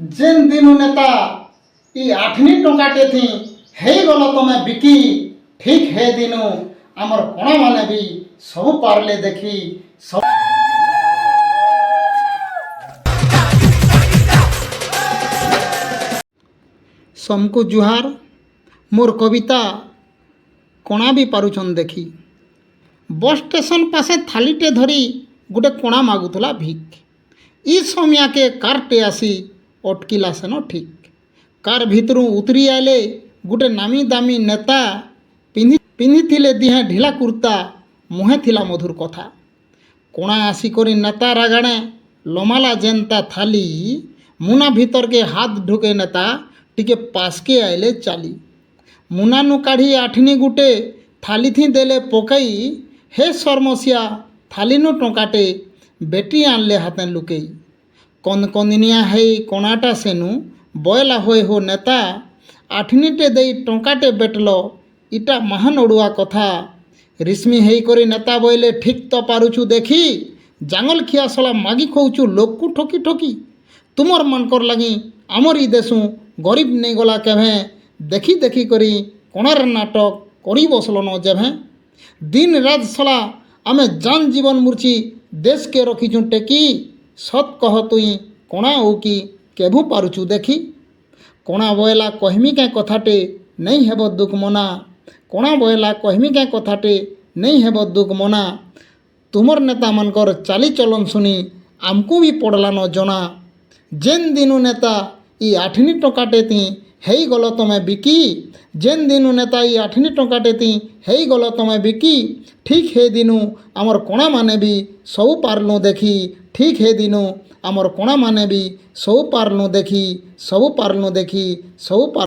जेन दिनु नेता इ आठनी टंकाटे थी हे गल तमे बिकी ठीक हे दिनु आमर कोणा माने भी सब पारले देखी सब समको जुहार मोर कविता कोणा भी पारुछन देखी बस स्टेशन पासे थालीटे धरी गोटे कोणा मागुला भिक इ समिया के कारटे आसी अटकिला सेन ठीक कार भितरू उतरी आले गोटे नामी दामी नेता पिंधिथिले दिहे ढिला कुर्ता मुहे थिला मधुर कथा कोणा आसिकरी नेता रागाणे लमाला जेनता थाली मुना भीतर के हाथ ढुके नेता टिके पासके आइले चाली मुनानु काढ़ी आठनी गुटे थाली थी देले पकई हे शर्मसिया थालीनु टंकाटे बेटी आनले हाथे लुकई कनकनिया है कोणाटा सेनु बयला होय हो नेता आठनीटे देई टंकाटे बेटलो इटा महान ओडुआ कथा रिश्मी हेई करी नेता बयले ठीक तो पारुछु देखी जांगल खिया सला मागी खौचु लोक को ठोकी ठोकी तुमर मनकर लगी आमर इ देशु गरीब नहीं गला केभे देखी देखी करी कोणार नाटक करी बसलो न जेभे दिन रात सला आमे जान जीवन मूर्छी देश के रखीचु टेकी सत कह तुई कोणा हो कि केभू पारुछु देखी कोणा बयला कहमी क्या कथाटे नहीं हेब दुख मना कोणा बयला कहमी क्या कथाटे नहीं हेब दुख मना तुमर नेता मनकर चाली चलन सुनी आमको भी पड़ला न जना जेन दिनु नेता इ आठनी टंकाटे थी हेई गल तमे बिकी जेन दिनु नेता इ आठनी टंकाटे थी हेई गल तमे बिकी ठीक हे दिनु आमर कोणा माने भी सब पारलु देखी ठीक हे दिनु आमर कोणा माने भी सब पारलु देखी सब पारलु देखी सब पार